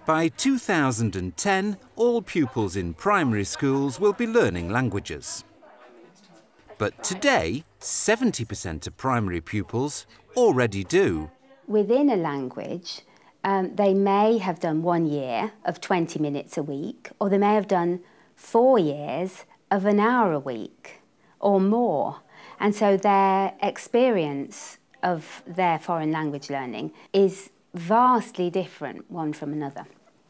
By 2010, all pupils in primary schools will be learning languages. But today, 70% of primary pupils already do. Within a language, they may have done 1 year of 20 minutes a week, or they may have done 4 years of an hour a week or more. And so their experience of their foreign language learning is vastly different one from another.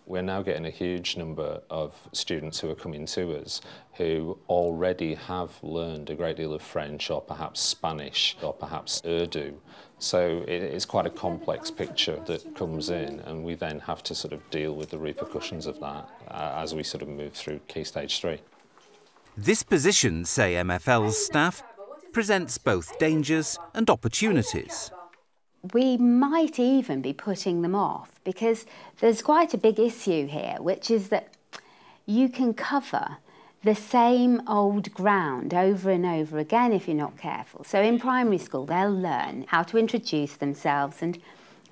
We're now getting a huge number of students who are coming to us who already have learned a great deal of French or perhaps Spanish or perhaps Urdu. So it's quite a complex picture that comes in, and we then have to sort of deal with the repercussions of that as we sort of move through Key Stage 3. This position, say MFL's staff, presents both dangers and opportunities. We might even be putting them off because there's quite a big issue here, which is that you can cover the same old ground over and over again if you're not careful. So in primary school, they'll learn how to introduce themselves and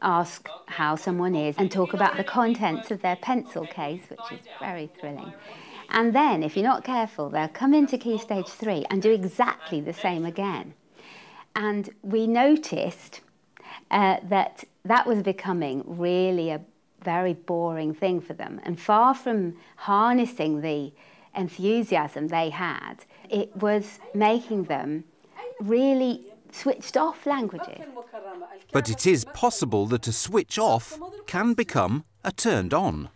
ask how someone is and talk about the contents of their pencil case, which is very thrilling. And then, if you're not careful, they'll come into Key Stage 3 and do exactly the same again. And we noticed that was becoming really a very boring thing for them. And far from harnessing the enthusiasm they had, it was making them really switched off languages. But it is possible that a switch off can become a turned on.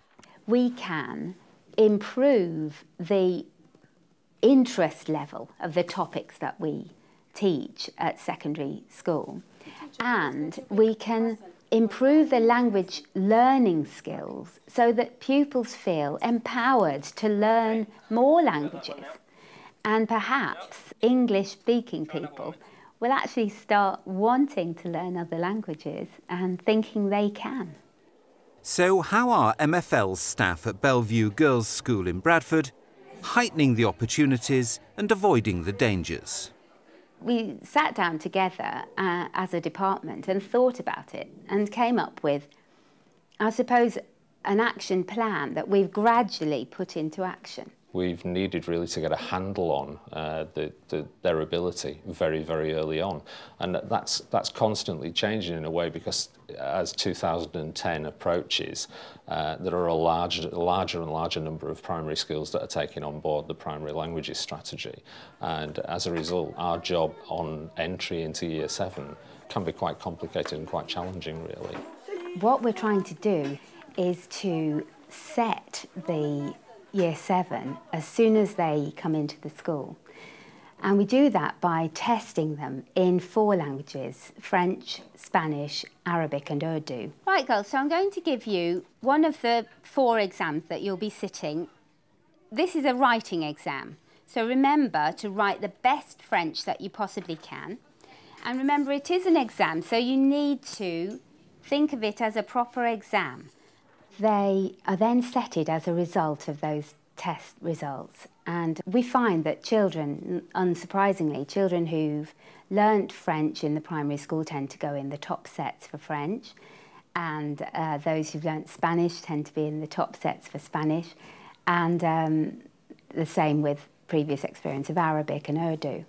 We can improve the interest level of the topics that we teach at secondary school, and we can improve the language learning skills so that pupils feel empowered to learn more languages, and perhaps English-speaking people will actually start wanting to learn other languages and thinking they can. So how are MFL's staff at Bellevue Girls' School in Bradford heightening the opportunities and avoiding the dangers? We sat down together as a department and thought about it and came up with, I suppose, an action plan that we've gradually put into action. We've needed really to get a handle on their ability very, very early on. And that's constantly changing in a way, because as 2010 approaches, there are a larger and larger number of primary schools that are taking on board the primary languages strategy. And as a result, our job on entry into Year 7 can be quite complicated and quite challenging, really. What we're trying to do is to set the Year 7 as soon as they come into the school. And we do that by testing them in 4 languages: French, Spanish, Arabic and Urdu. Right, girls, so I'm going to give you one of the 4 exams that you'll be sitting. This is a writing exam. So remember to write the best French that you possibly can. And remember, it is an exam, so you need to think of it as a proper exam. They are then setted as a result of those test results. And we find that children, unsurprisingly, children who've learnt French in the primary school tend to go in the top sets for French, and those who've learnt Spanish tend to be in the top sets for Spanish, and the same with previous experience of Arabic and Urdu.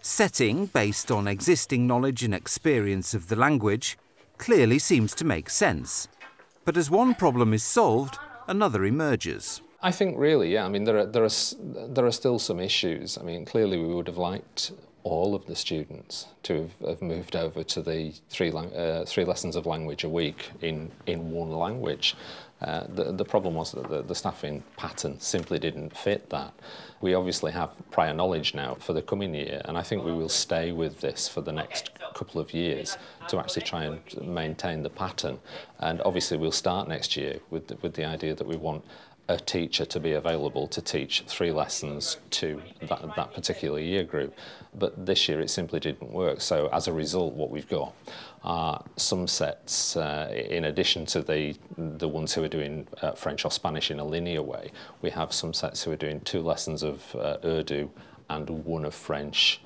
Setting based on existing knowledge and experience of the language clearly seems to make sense. But as one problem is solved, another emerges. I think really, yeah. I mean, there are still some issues. I mean, clearly we would have liked all of the students to have moved over to the 3 lessons of language a week in one language. The problem was that the staffing pattern simply didn't fit that. We obviously have prior knowledge now for the coming year, and I think we will stay with this for the next couple of years to actually try and maintain the pattern. And obviously we'll start next year with the idea that we want a teacher to be available to teach 3 lessons to that particular year group. But this year it simply didn't work. So as a result, what we've got are some sets, in addition to the ones who are doing French or Spanish in a linear way, we have some sets who are doing 2 lessons of Urdu and 1 of French,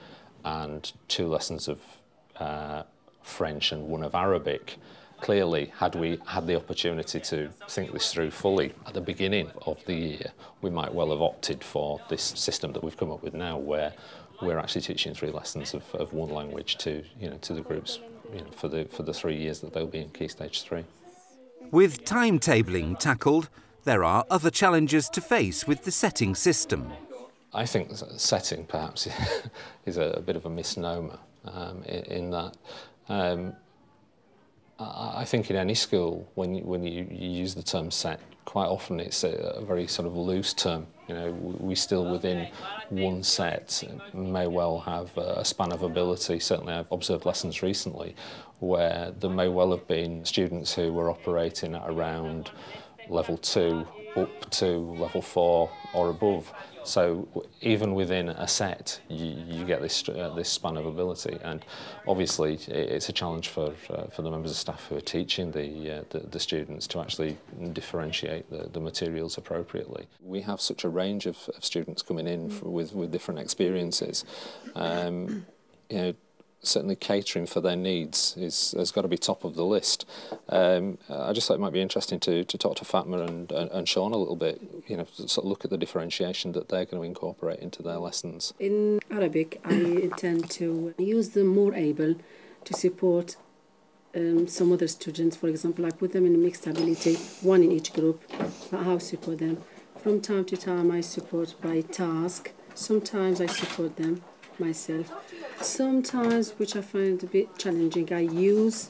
and 2 lessons of French and 1 of Arabic. Clearly, had we had the opportunity to think this through fully at the beginning of the year, we might well have opted for this system that we've come up with now, where we're actually teaching 3 lessons of one language to the groups, for the 3 years that they'll be in Key Stage 3. With timetabling tackled, there are other challenges to face with the setting system. I think setting perhaps is a bit of a misnomer in that. I think in any school, when you use the term set, quite often it's a very sort of loose term. We still within one set may well have a span of ability. Certainly I've observed lessons recently where there may well have been students who were operating at around level 2 up to level 4 or above. So even within a set, you get this span of ability, and obviously it's a challenge for the members of staff who are teaching the students to actually differentiate the materials appropriately. We have such a range of students coming in with different experiences. Certainly catering for their needs has got to be top of the list. I just thought it might be interesting to talk to Fatma and Sean a little bit, sort of look at the differentiation that they're going to incorporate into their lessons. In Arabic, I intend to use them more able to support some other students. For example, I put them in mixed ability, 1 in each group. How I support them. From time to time, I support by task. Sometimes I support them myself. Sometimes, which I find a bit challenging, I use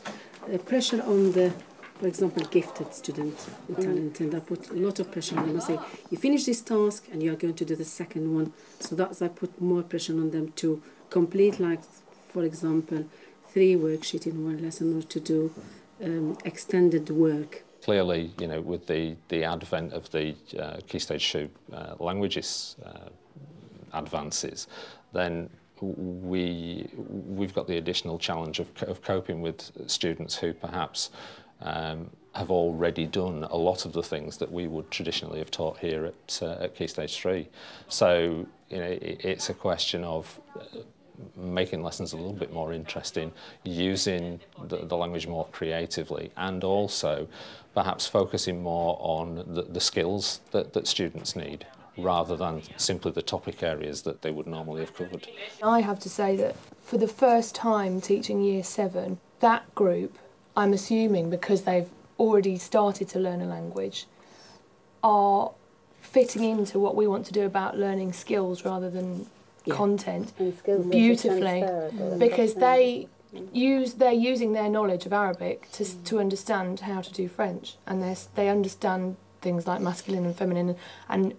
pressure on the, for example, gifted student and talented. I put a lot of pressure on them. I say, you finish this task and you are going to do the second one. So that's, I put more pressure on them to complete, like, for example, 3 worksheets in one lesson, or to do extended work. Clearly, with the advent of the Key Stage 2 languages advances, then we've got the additional challenge of coping with students who perhaps have already done a lot of the things that we would traditionally have taught here at Key Stage 3. So it's a question of making lessons a little bit more interesting, using the language more creatively, and also perhaps focusing more on the skills that students need, rather than simply the topic areas that they would normally have covered. I have to say that for the first time teaching Year 7, that group, I'm assuming because they've already started to learn a language, are fitting into what we want to do about learning skills rather than content beautifully, because they're using their knowledge of Arabic to understand how to do French, and they understand things like masculine and feminine, and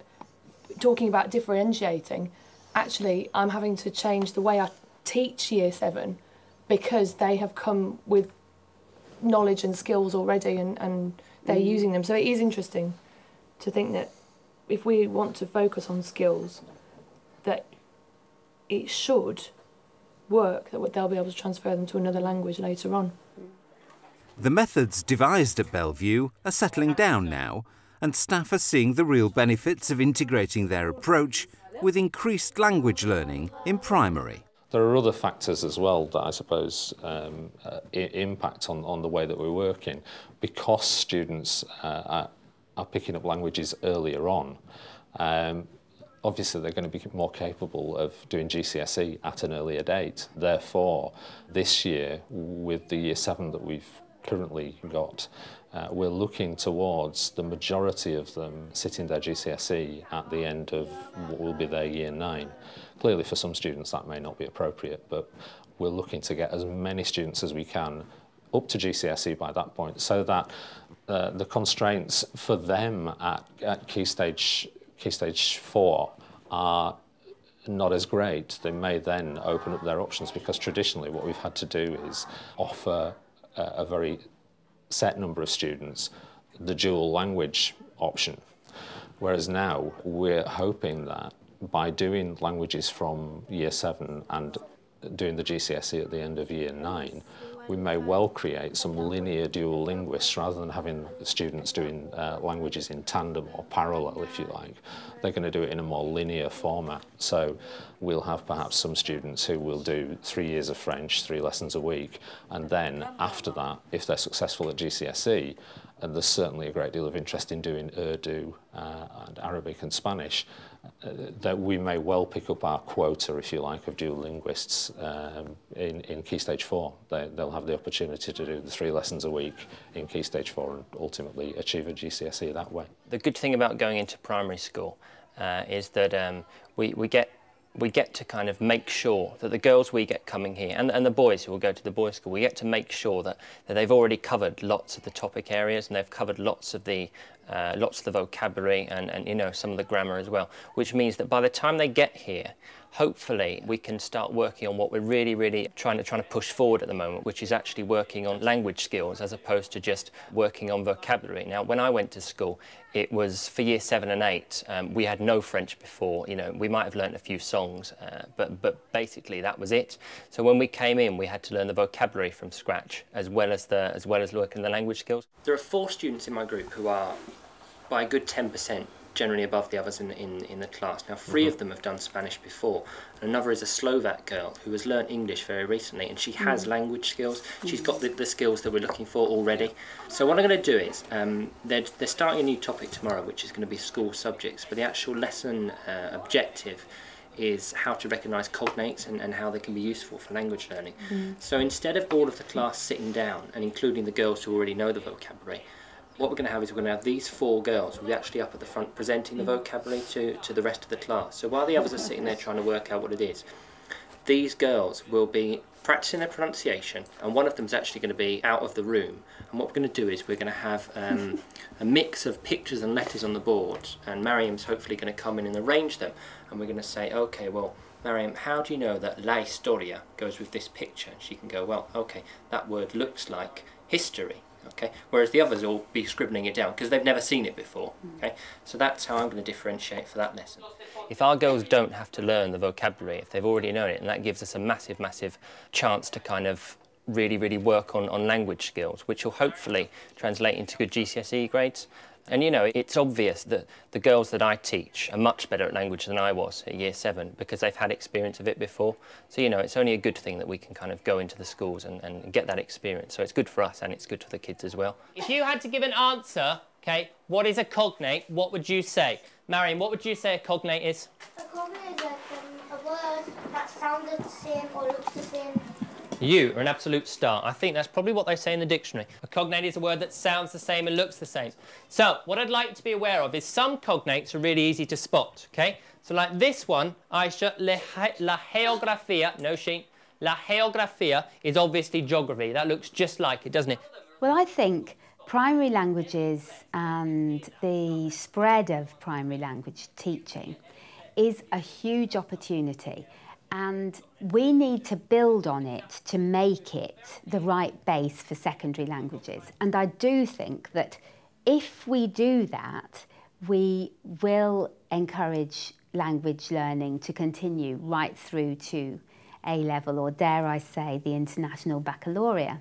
talking about differentiating, actually I'm having to change the way I teach Year 7 because they have come with knowledge and skills already, and they're using them. So it is interesting to think that if we want to focus on skills, that it should work, that they'll be able to transfer them to another language later on. The methods devised at Bellevue are settling down now, and staff are seeing the real benefits of integrating their approach with increased language learning in primary. There are other factors as well that I suppose impact on the way that we're working. Because students are picking up languages earlier on, obviously they're going to be more capable of doing GCSE at an earlier date. Therefore, this year, with the Year 7 that we've currently got, we're looking towards the majority of them sitting their GCSE at the end of what will be their Year 9. Clearly for some students that may not be appropriate, but we're looking to get as many students as we can up to GCSE by that point, so that the constraints for them at Key Stage 4 are not as great. They may then open up their options, because traditionally what we've had to do is offer a very set number of students the dual language option, whereas now we're hoping that by doing languages from Year 7 and doing the GCSE at the end of Year 9, we may well create some linear dual linguists rather than having students doing languages in tandem or parallel, if you like. They're going to do it in a more linear format. So we'll have perhaps some students who will do 3 years of French, 3 lessons a week, and then after that, if they're successful at GCSE, and there's certainly a great deal of interest in doing Urdu and Arabic and Spanish, that we may well pick up our quota, if you like, of dual linguists in Key Stage 4. They'll have the opportunity to do the 3 lessons a week in Key Stage 4 and ultimately achieve a GCSE that way. The good thing about going into primary school is that we get to kind of make sure that the girls we get coming here and the boys who will go to the boys' school, we get to make sure that they've already covered lots of the topic areas and they've covered lots of the vocabulary and you know, some of the grammar as well, which means that by the time they get here, hopefully we can start working on what we're really trying to push forward at the moment, which is actually working on language skills as opposed to just working on vocabulary. Now, when I went to school, it was for year 7 and 8. We had no French before. You know, we might have learnt a few songs, but basically that was it. So when we came in, we had to learn the vocabulary from scratch as well as working the language skills. There are 4 students in my group who are, by a good 10%, generally above the others in the class. Now, 3 of them have done Spanish before, and another is a Slovak girl who has learnt English very recently, and she has language skills. She's got the skills that we're looking for already. So what I'm going to do is, they're starting a new topic tomorrow, which is going to be school subjects, but the actual lesson objective is how to recognise cognates and how they can be useful for language learning. So instead of all of the class sitting down, and including the girls who already know the vocabulary, what we're going to have is we're going to have these 4 girls who will be actually up at the front presenting the vocabulary to the rest of the class. So while the others are sitting there trying to work out what it is, these girls will be practicing their pronunciation, and one of them is actually going to be out of the room. And what we're going to do is we're going to have a mix of pictures and letters on the board, and Mariam's hopefully going to come in and arrange them, and we're going to say, okay, well, Mariam, how do you know that la historia goes with this picture? And she can go, well, okay, that word looks like history. Okay, whereas the others will be scribbling it down because they've never seen it before. Okay, so that's how I'm going to differentiate for that lesson. If our girls don't have to learn the vocabulary, if they've already known it, and that gives us a massive chance to kind of really work on language skills, which will hopefully translate into good GCSE grades. And you know, it's obvious that the girls that I teach are much better at language than I was at year 7 because they've had experience of it before. So, you know, it's only a good thing that we can kind of go into the schools and get that experience. So it's good for us and it's good for the kids as well. If you had to give an answer, okay, what is a cognate, what would you say? Mariam, what would you say a cognate is? A cognate is a word that sounds the same or looks the same. You are an absolute star. I think that's probably what they say in the dictionary. A cognate is a word that sounds the same and looks the same. So, what I'd like you to be aware of is some cognates are really easy to spot, okay? So like this one, Aisha, la geografía, no sheen, la geografía is obviously geography. That looks just like it, doesn't it? Well, I think primary languages and the spread of primary language teaching is a huge opportunity. And we need to build on it to make it the right base for secondary languages. And I do think that if we do that, we will encourage language learning to continue right through to A-level, or dare I say, the International Baccalaureate.